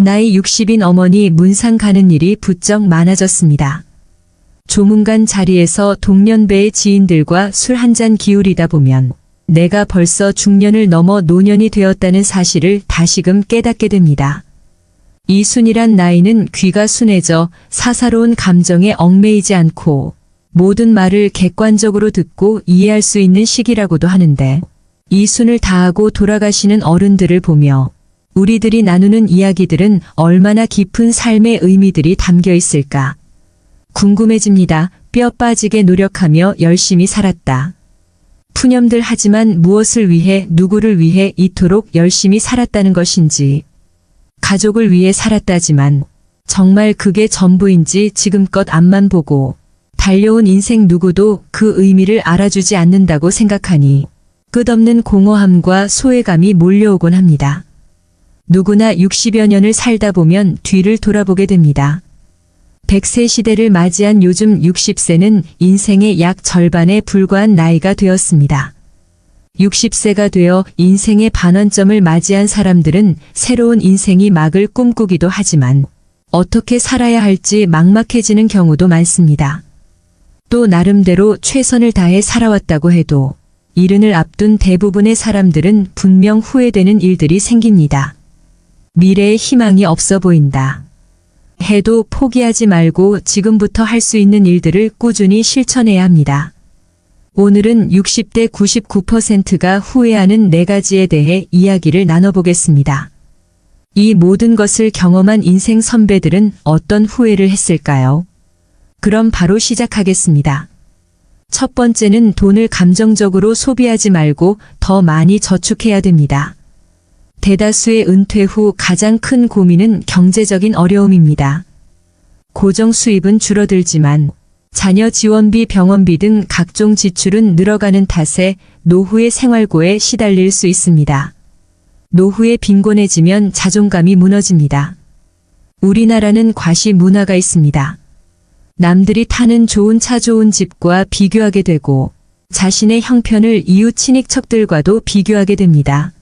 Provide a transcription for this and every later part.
나이 60인 어머니 문상 가는 일이 부쩍 많아졌습니다. 조문간 자리에서 동년배의 지인들과 술 한잔 기울이다 보면 내가 벌써 중년을 넘어 노년이 되었다는 사실을 다시금 깨닫게 됩니다. 이 순이란 나이는 귀가 순해져 사사로운 감정에 얽매이지 않고 모든 말을 객관적으로 듣고 이해할 수 있는 시기라고도 하는데, 이 순을 다하고 돌아가시는 어른들을 보며 우리들이 나누는 이야기들은 얼마나 깊은 삶의 의미들이 담겨 있을까 궁금해집니다. 뼈 빠지게 노력하며 열심히 살았다. 푸념들 하지만 무엇을 위해, 누구를 위해 이토록 열심히 살았다는 것인지, 가족을 위해 살았다지만 정말 그게 전부인지 지금껏 앞만 보고 달려온 인생 누구도 그 의미를 알아주지 않는다고 생각하니 끝없는 공허함과 소외감이 몰려오곤 합니다. 누구나 60여 년을 살다 보면 뒤를 돌아보게 됩니다. 100세 시대를 맞이한 요즘 60세는 인생의 약 절반에 불과한 나이가 되었습니다. 60세가 되어 인생의 반환점을 맞이한 사람들은 새로운 인생이 막을 꿈꾸기도 하지만 어떻게 살아야 할지 막막해지는 경우도 많습니다. 또 나름대로 최선을 다해 살아왔다고 해도 이른을 앞둔 대부분의 사람들은 분명 후회되는 일들이 생깁니다. 미래에 희망이 없어 보인다 해도 포기하지 말고 지금부터 할 수 있는 일들을 꾸준히 실천해야 합니다. 오늘은 60대 99%가 후회하는 4가지에 대해 이야기를 나눠보겠습니다. 이 모든 것을 경험한 인생 선배들은 어떤 후회를 했을까요? 그럼 바로 시작하겠습니다. 첫 번째는 돈을 감정적으로 소비하지 말고 더 많이 저축해야 됩니다. 대다수의 은퇴 후 가장 큰 고민은 경제적인 어려움입니다. 고정 수입은 줄어들지만 자녀 지원비, 병원비 등 각종 지출은 늘어가는 탓에 노후의 생활고에 시달릴 수 있습니다. 노후에 빈곤해지면 자존감이 무너집니다. 우리나라는 과시 문화가 있습니다. 남들이 타는 좋은 차, 좋은 집과 비교하게 되고 자신의 형편을 이웃 친인척들과도 비교하게 됩니다.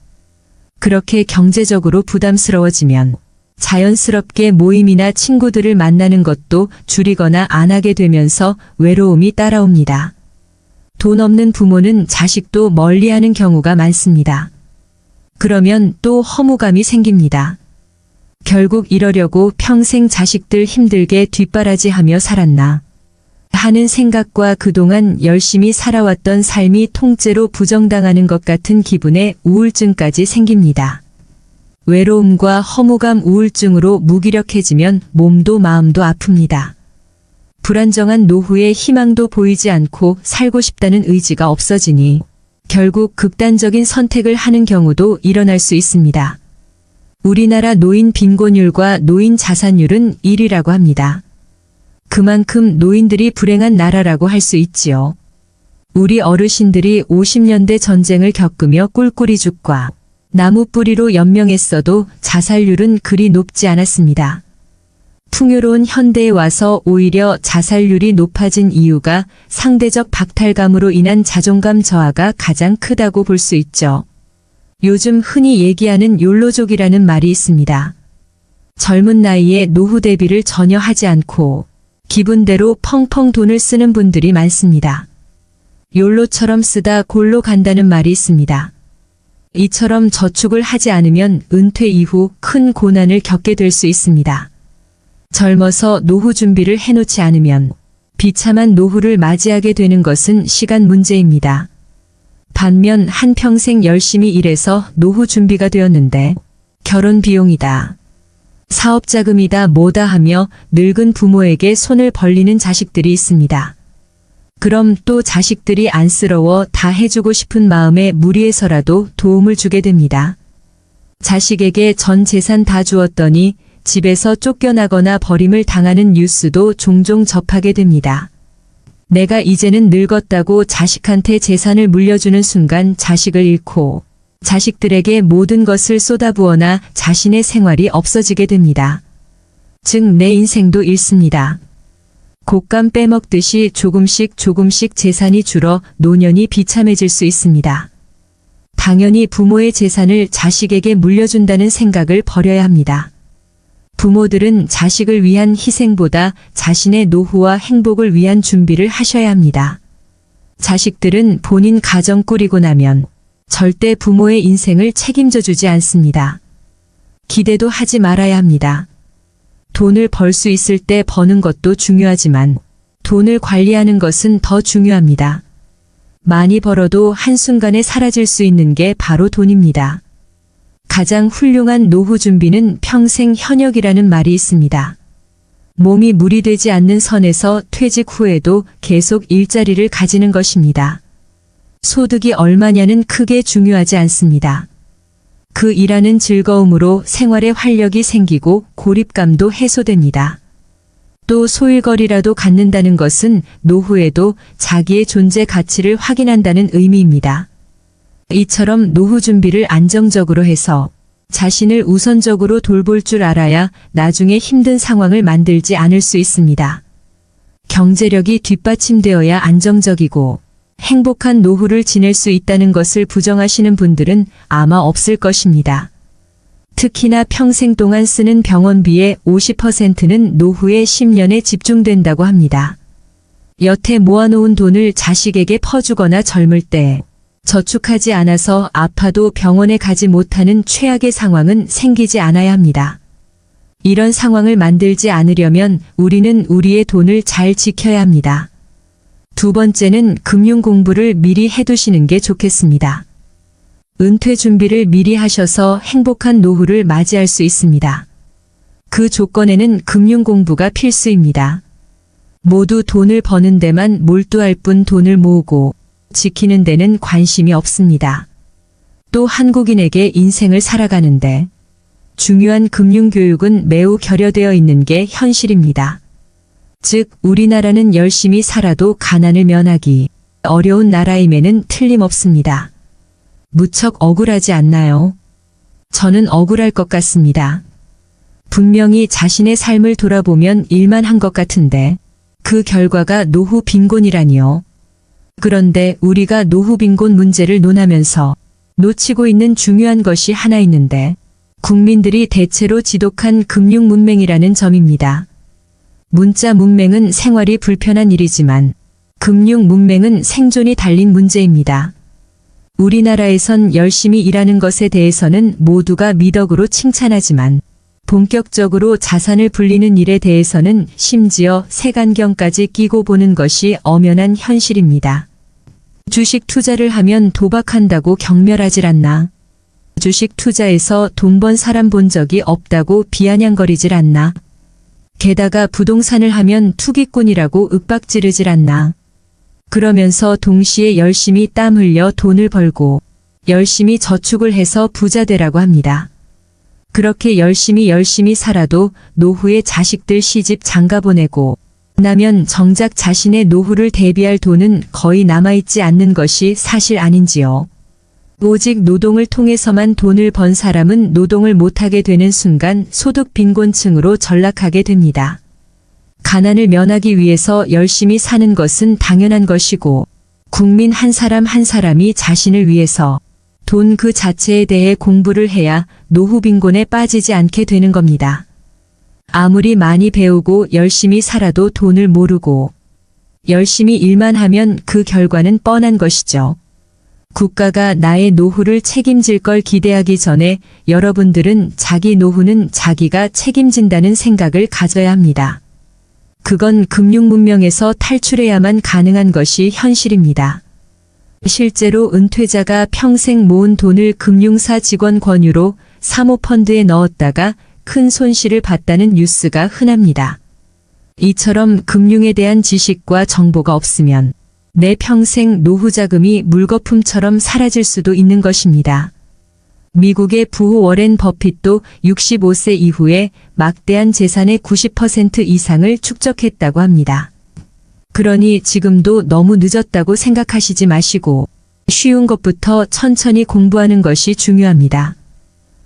그렇게 경제적으로 부담스러워지면 자연스럽게 모임이나 친구들을 만나는 것도 줄이거나 안 하게 되면서 외로움이 따라옵니다. 돈 없는 부모는 자식도 멀리하는 경우가 많습니다. 그러면 또 허무감이 생깁니다. 결국 이러려고 평생 자식들 힘들게 뒷바라지하며 살았나 하는 생각과 그동안 열심히 살아왔던 삶이 통째로 부정당하는 것 같은 기분에 우울증까지 생깁니다. 외로움과 허무감, 우울증으로 무기력해지면 몸도 마음도 아픕니다. 불안정한 노후에 희망도 보이지 않고 살고 싶다는 의지가 없어지니 결국 극단적인 선택을 하는 경우도 일어날 수 있습니다. 우리나라 노인 빈곤율과 노인 자산율은 1위라고 합니다. 그만큼 노인들이 불행한 나라라고 할 수 있지요. 우리 어르신들이 50년대 전쟁을 겪으며 꿀꿀이 죽과 나무 뿌리로 연명했어도 자살률은 그리 높지 않았습니다. 풍요로운 현대에 와서 오히려 자살률이 높아진 이유가 상대적 박탈감으로 인한 자존감 저하가 가장 크다고 볼 수 있죠. 요즘 흔히 얘기하는 욜로족이라는 말이 있습니다. 젊은 나이에 노후 대비를 전혀 하지 않고 기분대로 펑펑 돈을 쓰는 분들이 많습니다. 욜로처럼 쓰다 골로 간다는 말이 있습니다. 이처럼 저축을 하지 않으면 은퇴 이후 큰 고난을 겪게 될 수 있습니다. 젊어서 노후 준비를 해놓지 않으면 비참한 노후를 맞이하게 되는 것은 시간 문제입니다. 반면 한평생 열심히 일해서 노후 준비가 되었는데 결혼 비용이다, 사업 자금이다, 뭐다 하며 늙은 부모에게 손을 벌리는 자식들이 있습니다. 그럼 또 자식들이 안쓰러워 다 해주고 싶은 마음에 무리해서라도 도움을 주게 됩니다. 자식에게 전 재산 다 주었더니 집에서 쫓겨나거나 버림을 당하는 뉴스도 종종 접하게 됩니다. 내가 이제는 늙었다고 자식한테 재산을 물려주는 순간 자식을 잃고 자식들에게 모든 것을 쏟아부어나 자신의 생활이 없어지게 됩니다. 즉 내 인생도 잃습니다. 곶감 빼먹듯이 조금씩 재산이 줄어 노년이 비참해질 수 있습니다. 당연히 부모의 재산을 자식에게 물려준다는 생각을 버려야 합니다. 부모들은 자식을 위한 희생보다 자신의 노후와 행복을 위한 준비를 하셔야 합니다. 자식들은 본인 가정 꾸리고 나면 절대 부모의 인생을 책임져 주지 않습니다. 기대도 하지 말아야 합니다. 돈을 벌 수 있을 때 버는 것도 중요하지만 돈을 관리하는 것은 더 중요합니다. 많이 벌어도 한순간에 사라질 수 있는 게 바로 돈입니다. 가장 훌륭한 노후 준비는 평생 현역이라는 말이 있습니다. 몸이 무리되지 않는 선에서 퇴직 후에도 계속 일자리를 가지는 것입니다. 소득이 얼마냐는 크게 중요하지 않습니다. 그 일하는 즐거움으로 생활에 활력이 생기고 고립감도 해소됩니다. 또 소일거리라도 갖는다는 것은 노후에도 자기의 존재 가치를 확인한다는 의미입니다. 이처럼 노후 준비를 안정적으로 해서 자신을 우선적으로 돌볼 줄 알아야 나중에 힘든 상황을 만들지 않을 수 있습니다. 경제력이 뒷받침되어야 안정적이고 행복한 노후를 지낼 수 있다는 것을 부정하시는 분들은 아마 없을 것입니다. 특히나 평생 동안 쓰는 병원비의 50%는 노후의 10년에 집중된다고 합니다. 여태 모아놓은 돈을 자식에게 퍼주거나 젊을 때 저축하지 않아서 아파도 병원에 가지 못하는 최악의 상황은 생기지 않아야 합니다. 이런 상황을 만들지 않으려면 우리는 우리의 돈을 잘 지켜야 합니다. 두 번째는 금융 공부를 미리 해두시는 게 좋겠습니다. 은퇴 준비를 미리 하셔서 행복한 노후를 맞이할 수 있습니다. 그 조건에는 금융 공부가 필수입니다. 모두 돈을 버는 데만 몰두할 뿐 돈을 모으고 지키는 데는 관심이 없습니다. 또 한국인에게 인생을 살아가는데 중요한 금융 교육은 매우 결여되어 있는 게 현실입니다. 즉, 우리나라는 열심히 살아도 가난을 면하기 어려운 나라임에는 틀림없습니다. 무척 억울하지 않나요? 저는 억울할 것 같습니다. 분명히 자신의 삶을 돌아보면 일만 한 것 같은데 그 결과가 노후 빈곤이라니요. 그런데 우리가 노후 빈곤 문제를 논하면서 놓치고 있는 중요한 것이 하나 있는데 국민들이 대체로 지독한 금융 문맹이라는 점입니다. 문자 문맹은 생활이 불편한 일이지만 금융 문맹은 생존이 달린 문제입니다. 우리나라에선 열심히 일하는 것에 대해서는 모두가 미덕으로 칭찬하지만 본격적으로 자산을 불리는 일에 대해서는 심지어 색안경까지 끼고 보는 것이 엄연한 현실입니다. 주식 투자를 하면 도박한다고 경멸하질 않나? 주식 투자에서 돈 번 사람 본 적이 없다고 비아냥거리질 않나? 게다가 부동산을 하면 투기꾼이라고 윽박지르질 않나? 그러면서 동시에 열심히 땀 흘려 돈을 벌고 열심히 저축을 해서 부자 되라고 합니다. 그렇게 열심히 살아도 노후에 자식들 시집 장가 보내고 나면 정작 자신의 노후를 대비할 돈은 거의 남아있지 않는 것이 사실 아닌지요. 오직 노동을 통해서만 돈을 번 사람은 노동을 못하게 되는 순간 소득 빈곤층으로 전락하게 됩니다. 가난을 면하기 위해서 열심히 사는 것은 당연한 것이고 국민 한 사람 한 사람이 자신을 위해서 돈 그 자체에 대해 공부를 해야 노후 빈곤에 빠지지 않게 되는 겁니다. 아무리 많이 배우고 열심히 살아도 돈을 모르고 열심히 일만 하면 그 결과는 뻔한 것이죠. 국가가 나의 노후를 책임질 걸 기대하기 전에 여러분들은 자기 노후는 자기가 책임진다는 생각을 가져야 합니다. 그건 금융 문명에서 탈출해야만 가능한 것이 현실입니다. 실제로 은퇴자가 평생 모은 돈을 금융사 직원 권유로 사모펀드에 넣었다가 큰 손실을 봤다는 뉴스가 흔합니다. 이처럼 금융에 대한 지식과 정보가 없으면 내 평생 노후 자금이 물거품처럼 사라질 수도 있는 것입니다. 미국의 부호 워렌 버핏도 65세 이후에 막대한 재산의 90% 이상을 축적했다고 합니다. 그러니 지금도 너무 늦었다고 생각하시지 마시고 쉬운 것부터 천천히 공부하는 것이 중요합니다.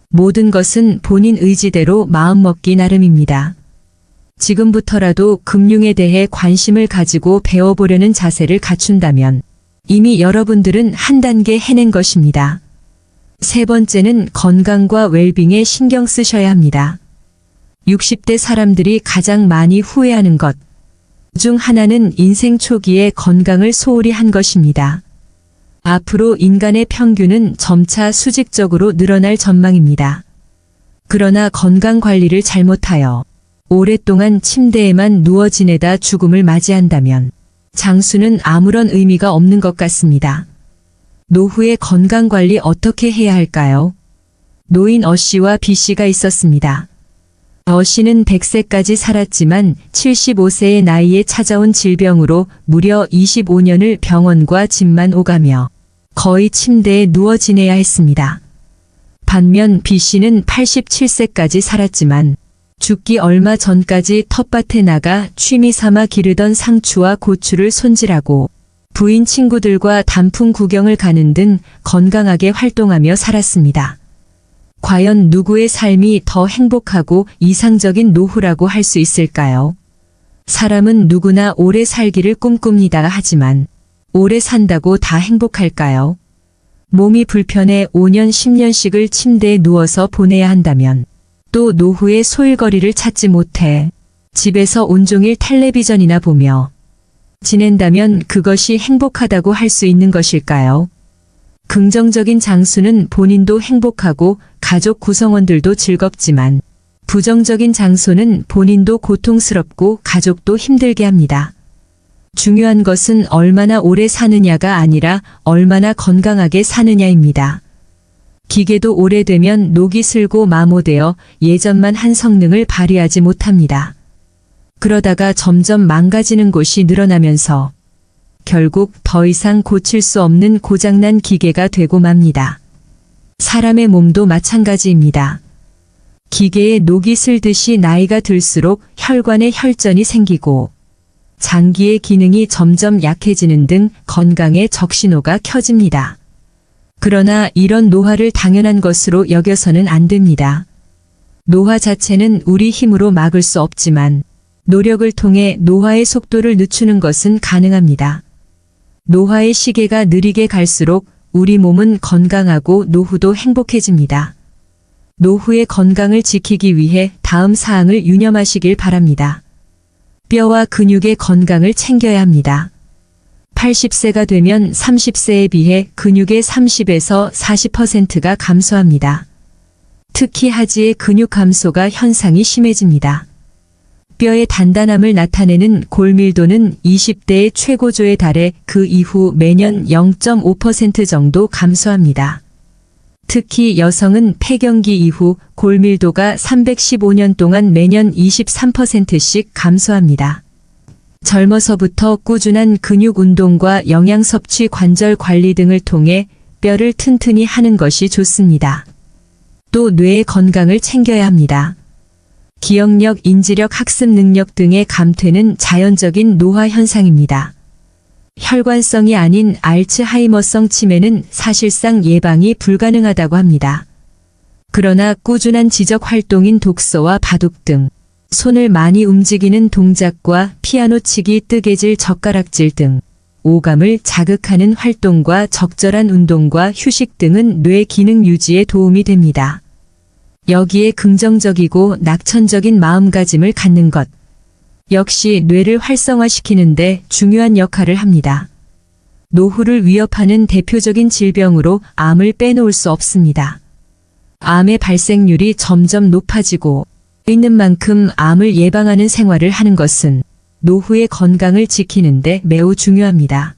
모든 것은 본인 의지대로 마음먹기 나름입니다. 지금부터라도 금융에 대해 관심을 가지고 배워보려는 자세를 갖춘다면 이미 여러분들은 한 단계 해낸 것입니다. 세 번째는 건강과 웰빙에 신경 쓰셔야 합니다. 60대 사람들이 가장 많이 후회하는 것 중 하나는 인생 초기에 건강을 소홀히 한 것입니다. 앞으로 인간의 평균은 점차 수직적으로 늘어날 전망입니다. 그러나 건강 관리를 잘못하여 오랫동안 침대에만 누워 지내다 죽음을 맞이한다면 장수는 아무런 의미가 없는 것 같습니다. 노후의 건강 관리 어떻게 해야 할까요? 노인 어씨와 B씨가 있었습니다. 어씨는 100세까지 살았지만 75세의 나이에 찾아온 질병으로 무려 25년을 병원과 집만 오가며 거의 침대에 누워 지내야 했습니다. 반면 B씨는 87세까지 살았지만 죽기 얼마 전까지 텃밭에 나가 취미 삼아 기르던 상추와 고추를 손질하고 부인 친구들과 단풍 구경을 가는 등 건강하게 활동하며 살았습니다. 과연 누구의 삶이 더 행복하고 이상적인 노후라고 할 수 있을까요? 사람은 누구나 오래 살기를 꿈꿉니다. 하지만 오래 산다고 다 행복할까요? 몸이 불편해 5년 10년씩을 침대에 누워서 보내야 한다면 또 노후의 소일거리를 찾지 못해 집에서 온종일 텔레비전이나 보며 지낸다면 그것이 행복하다고 할 수 있는 것일까요? 긍정적인 장수는 본인도 행복하고 가족 구성원들도 즐겁지만 부정적인 장소는 본인도 고통스럽고 가족도 힘들게 합니다. 중요한 것은 얼마나 오래 사느냐가 아니라 얼마나 건강하게 사느냐입니다. 기계도 오래되면 녹이 슬고 마모되어 예전만 한 성능을 발휘하지 못합니다. 그러다가 점점 망가지는 곳이 늘어나면서 결국 더 이상 고칠 수 없는 고장난 기계가 되고 맙니다. 사람의 몸도 마찬가지입니다. 기계에 녹이 슬듯이 나이가 들수록 혈관에 혈전이 생기고 장기의 기능이 점점 약해지는 등 건강에 적신호가 켜집니다. 그러나 이런 노화를 당연한 것으로 여겨서는 안 됩니다. 노화 자체는 우리 힘으로 막을 수 없지만 노력을 통해 노화의 속도를 늦추는 것은 가능합니다. 노화의 시계가 느리게 갈수록 우리 몸은 건강하고 노후도 행복해집니다. 노후의 건강을 지키기 위해 다음 사항을 유념하시길 바랍니다. 뼈와 근육의 건강을 챙겨야 합니다. 80세가 되면 30세에 비해 근육의 30에서 40%가 감소합니다. 특히 하지의 근육 감소가 현상이 심해집니다. 뼈의 단단함을 나타내는 골밀도는 20대의 최고조에 달해 그 이후 매년 0.5% 정도 감소합니다. 특히 여성은 폐경기 이후 골밀도가 315년 동안 매년 23%씩 감소합니다. 젊어서부터 꾸준한 근육 운동과 영양 섭취, 관절 관리 등을 통해 뼈를 튼튼히 하는 것이 좋습니다. 또 뇌의 건강을 챙겨야 합니다. 기억력, 인지력, 학습 능력 등의 감퇴는 자연적인 노화 현상입니다. 혈관성이 아닌 알츠하이머성 치매는 사실상 예방이 불가능하다고 합니다. 그러나 꾸준한 지적 활동인 독서와 바둑 등 손을 많이 움직이는 동작과 피아노 치기, 뜨개질, 젓가락질 등 오감을 자극하는 활동과 적절한 운동과 휴식 등은 뇌 기능 유지에 도움이 됩니다. 여기에 긍정적이고 낙천적인 마음가짐을 갖는 것 역시 뇌를 활성화시키는데 중요한 역할을 합니다. 노후를 위협하는 대표적인 질병으로 암을 빼놓을 수 없습니다. 암의 발생률이 점점 높아지고 있는 만큼 암을 예방하는 생활을 하는 것은 노후의 건강을 지키는데 매우 중요합니다.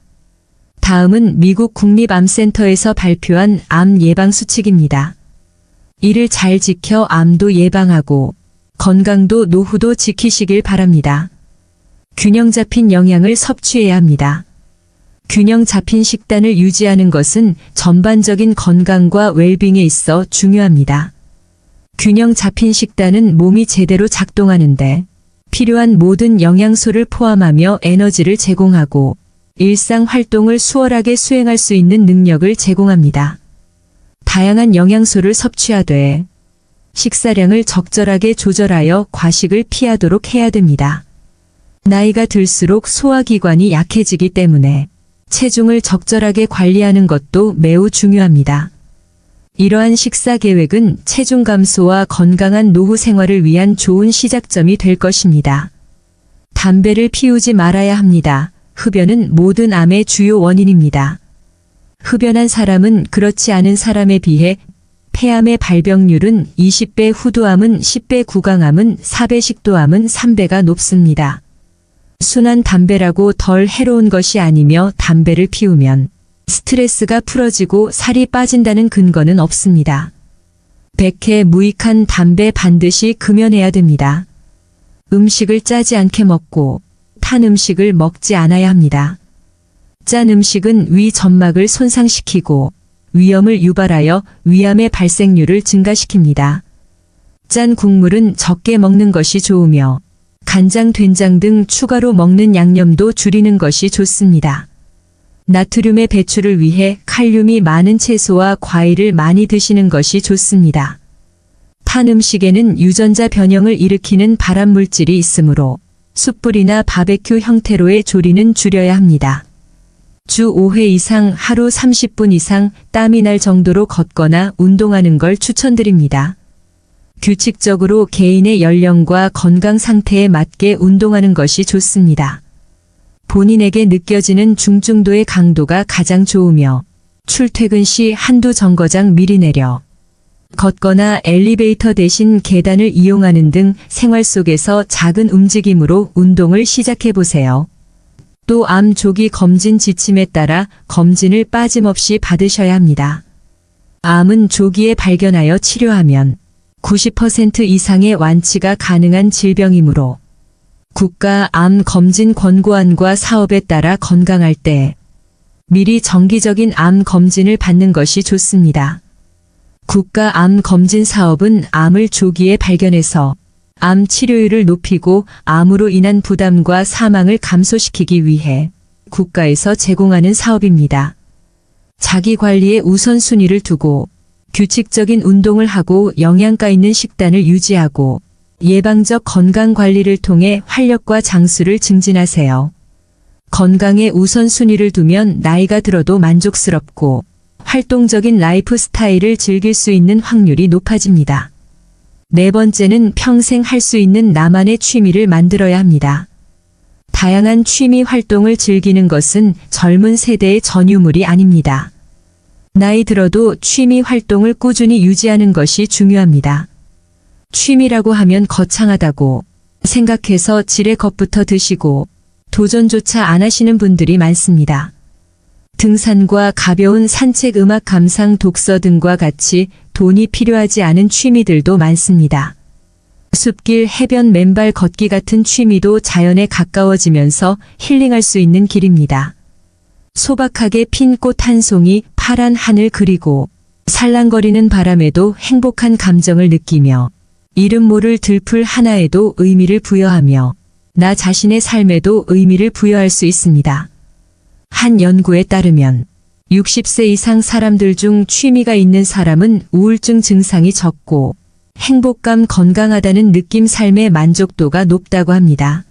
다음은 미국 국립암센터에서 발표한 암 예방 수칙입니다. 이를 잘 지켜 암도 예방하고 건강도 노후도 지키시길 바랍니다. 균형 잡힌 영양을 섭취해야 합니다. 균형 잡힌 식단을 유지하는 것은 전반적인 건강과 웰빙에 있어 중요합니다. 균형 잡힌 식단은 몸이 제대로 작동하는데 필요한 모든 영양소를 포함하며 에너지를 제공하고 일상 활동을 수월하게 수행할 수 있는 능력을 제공합니다. 다양한 영양소를 섭취하되 식사량을 적절하게 조절하여 과식을 피하도록 해야 됩니다. 나이가 들수록 소화기관이 약해지기 때문에 체중을 적절하게 관리하는 것도 매우 중요합니다. 이러한 식사 계획은 체중 감소와 건강한 노후 생활을 위한 좋은 시작점이 될 것입니다. 담배를 피우지 말아야 합니다. 흡연은 모든 암의 주요 원인입니다. 흡연한 사람은 그렇지 않은 사람에 비해 폐암의 발병률은 20배, 후두암은 10배, 구강암은 4배, 식도암은 3배가 높습니다. 순한 담배라고 덜 해로운 것이 아니며 담배를 피우면 스트레스가 풀어지고 살이 빠진다는 근거는 없습니다. 백해 무익한 담배 반드시 금연해야 됩니다. 음식을 짜지 않게 먹고 탄 음식을 먹지 않아야 합니다. 짠 음식은 위 점막을 손상시키고 위염을 유발하여 위암의 발생률을 증가시킵니다. 짠 국물은 적게 먹는 것이 좋으며 간장, 된장 등 추가로 먹는 양념도 줄이는 것이 좋습니다. 나트륨의 배출을 위해 칼륨이 많은 채소와 과일을 많이 드시는 것이 좋습니다. 탄 음식에는 유전자 변형을 일으키는 발암물질이 있으므로 숯불이나 바베큐 형태로의 조리는 줄여야 합니다. 주 5회 이상 하루 30분 이상 땀이 날 정도로 걷거나 운동하는 걸 추천드립니다. 규칙적으로 개인의 연령과 건강 상태에 맞게 운동하는 것이 좋습니다. 본인에게 느껴지는 중증도의 강도가 가장 좋으며 출퇴근 시 한두 정거장 미리 내려 걷거나 엘리베이터 대신 계단을 이용하는 등 생활 속에서 작은 움직임으로 운동을 시작해 보세요. 또 암 조기 검진 지침에 따라 검진을 빠짐없이 받으셔야 합니다. 암은 조기에 발견하여 치료하면 90% 이상의 완치가 가능한 질병이므로 국가 암 검진 권고안과 사업에 따라 건강할 때 미리 정기적인 암 검진을 받는 것이 좋습니다. 국가 암 검진 사업은 암을 조기에 발견해서 암 치료율을 높이고 암으로 인한 부담과 사망을 감소시키기 위해 국가에서 제공하는 사업입니다. 자기 관리에 우선순위를 두고 규칙적인 운동을 하고 영양가 있는 식단을 유지하고 예방적 건강관리를 통해 활력과 장수를 증진하세요. 건강에 우선순위를 두면 나이가 들어도 만족스럽고 활동적인 라이프 스타일을 즐길 수 있는 확률이 높아집니다. 네 번째는 평생 할 수 있는 나만의 취미를 만들어야 합니다. 다양한 취미 활동을 즐기는 것은 젊은 세대의 전유물이 아닙니다. 나이 들어도 취미 활동을 꾸준히 유지하는 것이 중요합니다. 취미라고 하면 거창하다고 생각해서 지레 겁부터 드시고 도전조차 안 하시는 분들이 많습니다. 등산과 가벼운 산책, 음악 감상, 독서 등과 같이 돈이 필요하지 않은 취미들도 많습니다. 숲길, 해변, 맨발 걷기 같은 취미도 자연에 가까워지면서 힐링할 수 있는 길입니다. 소박하게 핀 꽃 한 송이, 파란 하늘 그리고 살랑거리는 바람에도 행복한 감정을 느끼며 이름 모를 들풀 하나에도 의미를 부여하며 나 자신의 삶에도 의미를 부여할 수 있습니다. 한 연구에 따르면 60세 이상 사람들 중 취미가 있는 사람은 우울증 증상이 적고 행복감, 건강하다는 느낌, 삶의 만족도가 높다고 합니다.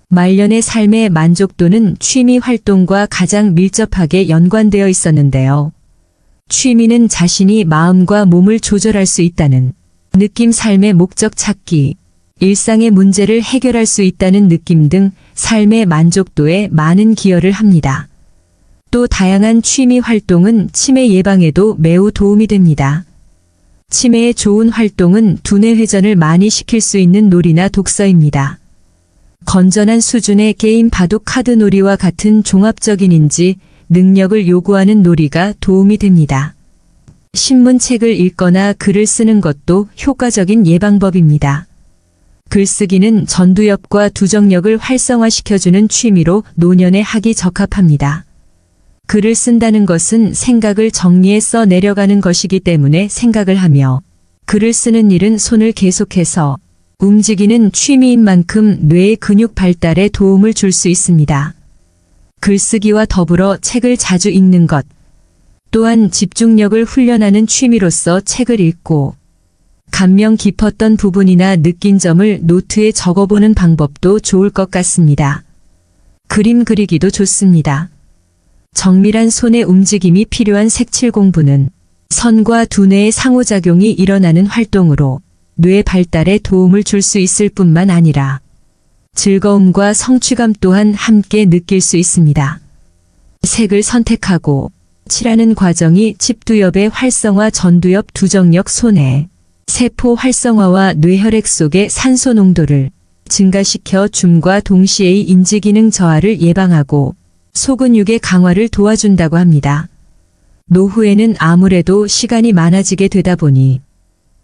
말년의 삶의 만족도는 취미 활동과 가장 밀접하게 연관되어 있었는데요. 취미는 자신이 마음과 몸을 조절할 수 있다는 느낌, 삶의 목적 찾기, 일상의 문제를 해결할 수 있다는 느낌 등 삶의 만족도에 많은 기여를 합니다. 또 다양한 취미 활동은 치매 예방에도 매우 도움이 됩니다. 치매에 좋은 활동은 두뇌 회전을 많이 시킬 수 있는 놀이나 독서입니다. 건전한 수준의 게임, 바둑, 카드 놀이와 같은 종합적인 인지, 능력을 요구하는 놀이가 도움이 됩니다. 신문책을 읽거나 글을 쓰는 것도 효과적인 예방법입니다. 글쓰기는 전두엽과 두정력을 활성화시켜주는 취미로 노년에 하기 적합합니다. 글을 쓴다는 것은 생각을 정리해 써 내려가는 것이기 때문에 생각을 하며 글을 쓰는 일은 손을 계속해서 움직이는 취미인 만큼 뇌의 근육 발달에 도움을 줄 수 있습니다. 글쓰기와 더불어 책을 자주 읽는 것 또한 집중력을 훈련하는 취미로서 책을 읽고 감명 깊었던 부분이나 느낀 점을 노트에 적어보는 방법도 좋을 것 같습니다. 그림 그리기도 좋습니다. 정밀한 손의 움직임이 필요한 색칠 공부는 선과 두뇌의 상호작용이 일어나는 활동으로 뇌 발달에 도움을 줄 수 있을 뿐만 아니라 즐거움과 성취감 또한 함께 느낄 수 있습니다. 색을 선택하고 칠하는 과정이 집두엽의 활성화, 전두엽 두정력 손해, 세포 활성화와 뇌혈액 속의 산소 농도를 증가시켜 줌과 동시에의 인지기능 저하를 예방하고 소근육의 강화를 도와준다고 합니다. 노후에는 아무래도 시간이 많아지게 되다 보니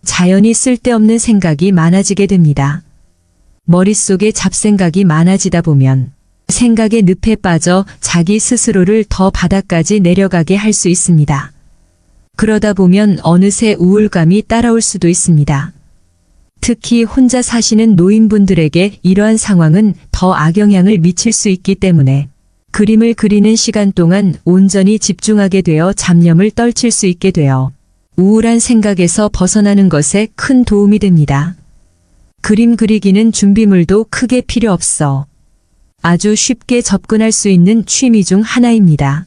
자연히 쓸데없는 생각이 많아지게 됩니다. 머릿속에 잡생각이 많아지다 보면 생각의 늪에 빠져 자기 스스로를 더 바닥까지 내려가게 할 수 있습니다. 그러다 보면 어느새 우울감이 따라올 수도 있습니다. 특히 혼자 사시는 노인분들에게 이러한 상황은 더 악영향을 미칠 수 있기 때문에 그림을 그리는 시간 동안 온전히 집중하게 되어 잡념을 떨칠 수 있게 되어 우울한 생각에서 벗어나는 것에 큰 도움이 됩니다. 그림 그리기는 준비물도 크게 필요 없어 아주 쉽게 접근할 수 있는 취미 중 하나입니다.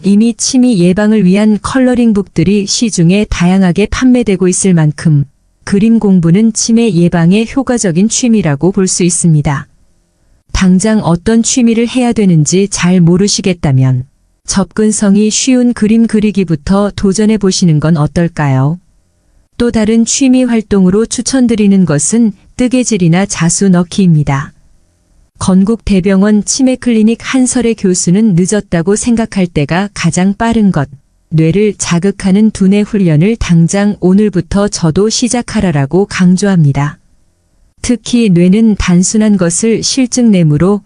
이미 치매 예방을 위한 컬러링북들이 시중에 다양하게 판매되고 있을 만큼 그림 공부는 치매 예방에 효과적인 취미라고 볼 수 있습니다. 당장 어떤 취미를 해야 되는지 잘 모르시겠다면 접근성이 쉬운 그림 그리기부터 도전해 보시는 건 어떨까요? 또 다른 취미 활동으로 추천드리는 것은 뜨개질이나 자수 넣기입니다. 건국대병원 치매클리닉 한설의 교수는 늦었다고 생각할 때가 가장 빠른 것, 뇌를 자극하는 두뇌 훈련을 당장 오늘부터 저도 시작하라라고 강조합니다. 특히 뇌는 단순한 것을 실증내므로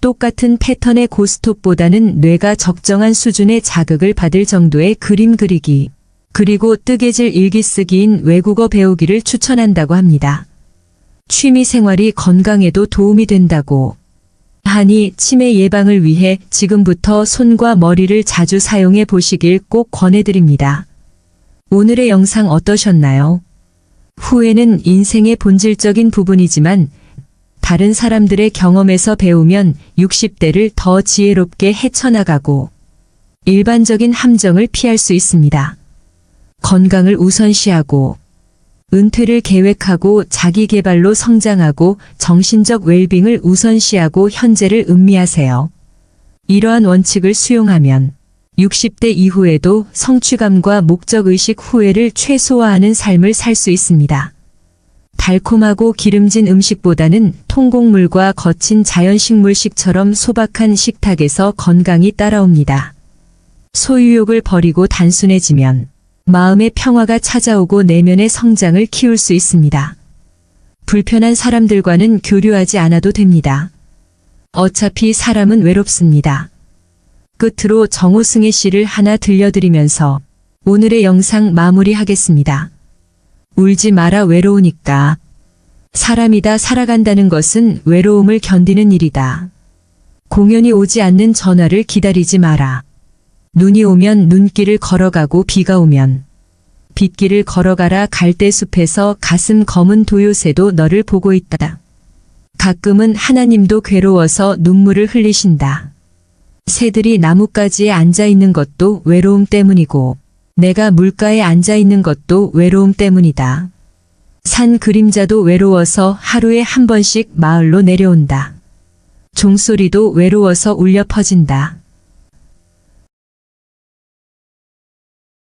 똑같은 패턴의 고스톱보다는 뇌가 적정한 수준의 자극을 받을 정도의 그림 그리기, 그리고 뜨개질 일기 쓰기인 외국어 배우기를 추천한다고 합니다. 취미 생활이 건강에도 도움이 된다고 하니 치매 예방을 위해 지금부터 손과 머리를 자주 사용해 보시길 꼭 권해드립니다. 오늘의 영상 어떠셨나요? 후회는 인생의 본질적인 부분이지만 다른 사람들의 경험에서 배우면 60대를 더 지혜롭게 헤쳐나가고 일반적인 함정을 피할 수 있습니다. 건강을 우선시하고 은퇴를 계획하고 자기 개발로 성장하고 정신적 웰빙을 우선시하고 현재를 음미하세요. 이러한 원칙을 수용하면 60대 이후에도 성취감과 목적의식 후회를 최소화하는 삶을 살 수 있습니다. 달콤하고 기름진 음식보다는 통곡물과 거친 자연식물식처럼 소박한 식탁에서 건강이 따라옵니다. 소유욕을 버리고 단순해지면 마음의 평화가 찾아오고 내면의 성장을 키울 수 있습니다. 불편한 사람들과는 교류하지 않아도 됩니다. 어차피 사람은 외롭습니다. 끝으로 정호승의 시를 하나 들려드리면서 오늘의 영상 마무리하겠습니다. 울지 마라 외로우니까. 사람이다 살아간다는 것은 외로움을 견디는 일이다. 공연이 오지 않는 전화를 기다리지 마라. 눈이 오면 눈길을 걸어가고 비가 오면 빗길을 걸어가라. 갈대숲에서 가슴 검은 도요새도 너를 보고 있다. 가끔은 하나님도 괴로워서 눈물을 흘리신다. 새들이 나뭇가지에 앉아있는 것도 외로움 때문이고 내가 물가에 앉아있는 것도 외로움 때문이다. 산 그림자도 외로워서 하루에 한 번씩 마을로 내려온다. 종소리도 외로워서 울려 퍼진다.